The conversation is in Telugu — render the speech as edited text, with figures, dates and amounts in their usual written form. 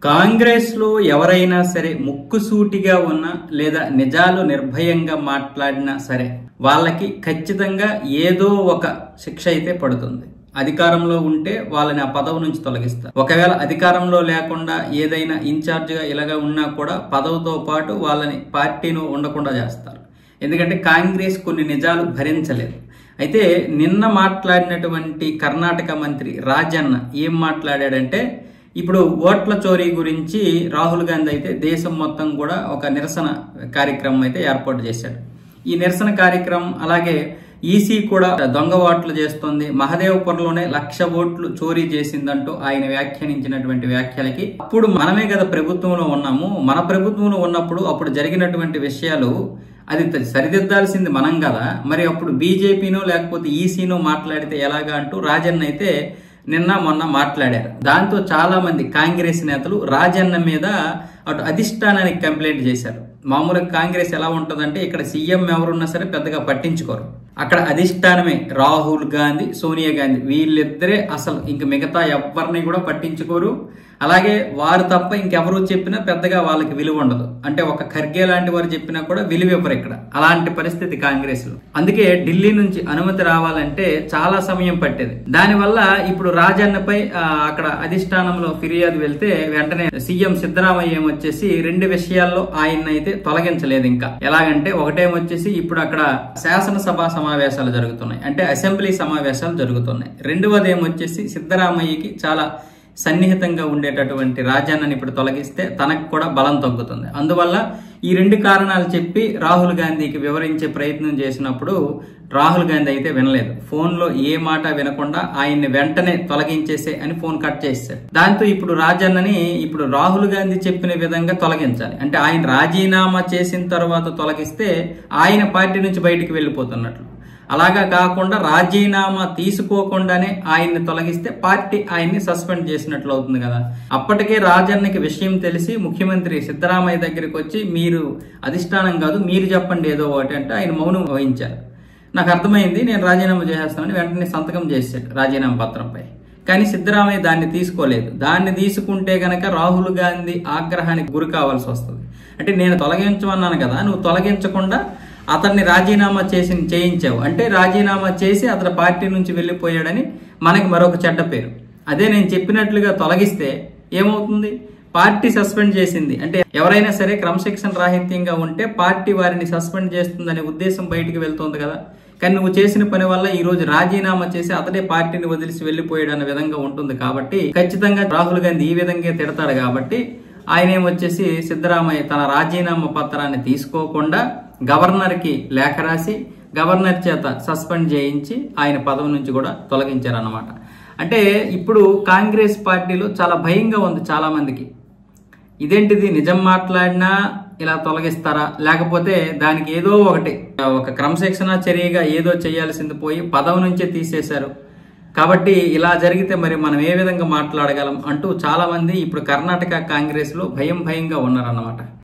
కాంగ్రెస్ లో ఎవరైనా సరే ముక్కుసూటిగా ఉన్నా లేదా నిజాలు నిర్భయంగా మాట్లాడినా సరే వాళ్ళకి ఖచ్చితంగా ఏదో ఒక శిక్ష అయితే పడుతుంది. అధికారంలో ఉంటే వాళ్ళని ఆ పదవి నుంచి తొలగిస్తారు. ఒకవేళ అధికారంలో లేకుండా ఏదైనా ఇన్ఛార్జ్ గా ఇలాగా ఉన్నా కూడా పదవితో పాటు వాళ్ళని పార్టీలో ఉండకుండా చేస్తారు. ఎందుకంటే కాంగ్రెస్ కొన్ని నిజాలు భరించలేదు. అయితే నిన్న మాట్లాడినటువంటి కర్ణాటక మంత్రి రాజన్న ఏం మాట్లాడాడంటే, ఇప్పుడు ఓట్ల చోరీ గురించి రాహుల్ గాంధీ అయితే దేశం మొత్తం కూడా ఒక నిరసన కార్యక్రమం అయితే ఏర్పాటు చేశాడు. ఈ నిరసన కార్యక్రమం అలాగే ఈసీ కూడా దొంగ ఓట్లు చేస్తుంది, మహదేవ్పూర్లోనే 1,00,000 ఓట్లు చోరీ చేసిందంటూ ఆయన వ్యాఖ్యానించినటువంటి వ్యాఖ్యలకి అప్పుడు మనమే కదా ప్రభుత్వంలో ఉన్నాము, మన ప్రభుత్వంలో ఉన్నప్పుడు అప్పుడు జరిగినటువంటి విషయాలు అది సరిదిద్దాల్సింది మనం కదా, మరి అప్పుడు బీజేపీనో లేకపోతే ఈసీనో మాట్లాడితే ఎలాగా అంటూ రాజన్న అయితే నిన్న మొన్న మాట్లాడారు. దాంతో చాలా మంది కాంగ్రెస్ నేతలు రాజన్న మీద అటు అధిష్టానానికి కంప్లైంట్ చేశారు. మామూలుగా కాంగ్రెస్ ఎలా ఉంటుందంటే ఇక్కడ సీఎం ఎవరున్నా సరే పెద్దగా పట్టించుకోరు, అక్కడ అధిష్టానమే రాహుల్ గాంధీ సోనియా గాంధీ వీళ్ళిద్దరే అసలు ఇంక మిగతా ఎవరిని కూడా పట్టించుకోరు. అలాగే వారు తప్ప ఇంకెవరు చెప్పినా పెద్దగా వాళ్ళకి విలువ ఉండదు. అంటే ఒక ఖర్గే లాంటి వారు చెప్పినా కూడా విలువ ఇవ్వరు ఇక్కడ. అలాంటి పరిస్థితి కాంగ్రెస్ లో. అందుకే ఢిల్లీ నుంచి అనుమతి రావాలంటే చాలా సమయం పట్టేది. దానివల్ల ఇప్పుడు రాజన్నపై అక్కడ అధిష్టానంలో ఫిర్యాదు వెళ్తే వెంటనే సీఎం సిద్ధరామయ్య ఏమొచ్చేసి 2 విషయాల్లో ఆయన అయితే తొలగించలేదు. ఇంకా ఎలాగంటే ఒకటేమొచ్చేసి ఇప్పుడు అక్కడ శాసనసభ సమావేశాలు జరుగుతున్నాయి, అంటే అసెంబ్లీ సమావేశాలు జరుగుతున్నాయి. రెండవది ఏమొచ్చేసి సిద్ధరామయ్యకి చాలా సన్నిహితంగా ఉండేటటువంటి రాజన్నని ఇప్పుడు తొలగిస్తే తనకు కూడా బలం తగ్గుతుంది. అందువల్ల ఈ 2 కారణాలు చెప్పి రాహుల్ గాంధీకి వివరించే ప్రయత్నం చేసినప్పుడు రాహుల్ గాంధీ అయితే వినలేదు. ఫోన్లో ఏ మాట వినకుండా ఆయన్ని వెంటనే తొలగించేసే అని ఫోన్ కట్ చేశాడు. దాంతో ఇప్పుడు రాజన్నని ఇప్పుడు రాహుల్ గాంధీ చెప్పిన విధంగా తొలగించాలి. అంటే ఆయన రాజీనామా చేసిన తర్వాత తొలగిస్తే ఆయన పార్టీ నుంచి బయటికి వెళ్ళిపోతున్నట్లు. అలాగా కాకుండా రాజీనామా తీసుకోకుండానే ఆయన్ని తొలగిస్తే పార్టీ ఆయన్ని సస్పెండ్ చేసినట్లు అవుతుంది కదా. అప్పటికే రాజన్నకి విషయం తెలిసి ముఖ్యమంత్రి సిద్ధరామయ్య దగ్గరికి వచ్చి మీరు అధిష్టానం కాదు మీరు చెప్పండి ఏదో ఒకటి అంటే ఆయన మౌనం వహించారు. నాకు అర్థమైంది, నేను రాజీనామా చేసేస్తానని వెంటనే సంతకం చేశాడు రాజీనామా పత్రంపై. కానీ సిద్ధరామయ్య దాన్ని తీసుకోలేదు. దాన్ని తీసుకుంటే గనక రాహుల్ గాంధీ ఆగ్రహానికి గురి కావాల్సి వస్తుంది. అంటే నేను తొలగించమన్నాను కదా, నువ్వు తొలగించకుండా అతన్ని రాజీనామా చేయించావు అంటే రాజీనామా చేసి అతని పార్టీ నుంచి వెళ్ళిపోయాడని మనకి మరొక చెడ్డ పేరు. అదే నేను చెప్పినట్లుగా తొలగిస్తే ఏమవుతుంది, పార్టీ సస్పెండ్ చేసింది అంటే ఎవరైనా సరే క్రమశిక్షణ రాహిత్యంగా ఉంటే పార్టీ వారిని సస్పెండ్ చేస్తుందనే ఉద్దేశం బయటికి వెళ్తుంది కదా. కానీ నువ్వు చేసిన పని వల్ల ఈ రోజు రాజీనామా చేసి అతడే పార్టీని వదిలిసి వెళ్ళిపోయాడు అనే విధంగా ఉంటుంది. కాబట్టి ఖచ్చితంగా రాహుల్ గాంధీ ఈ విధంగా తిడతాడు. కాబట్టి ఆయన ఏమొచ్చేసి సిద్ధరామయ్య తన రాజీనామా పత్రాన్ని తీసుకోకుండా గవర్నర్కి లేఖ రాసి గవర్నర్ చేత సస్పెండ్ చేయించి ఆయన పదవి నుంచి కూడా తొలగించారన్నమాట. అంటే ఇప్పుడు కాంగ్రెస్ పార్టీలో చాలా భయంగా ఉంది చాలా మందికి. ఇదేంటిది, నిజం మాట్లాడినా ఇలా తొలగిస్తారా, లేకపోతే దానికి ఏదో ఒకటి ఒక క్రమశిక్షణ చర్యగా ఏదో చేయాల్సింది పోయి పదవి నుంచే తీసేశారు. కాబట్టి ఇలా జరిగితే మరి మనం ఏ విధంగా మాట్లాడగలం అంటూ చాలా మంది ఇప్పుడు కర్ణాటక కాంగ్రెస్ లో భయంగా ఉన్నారన్నమాట.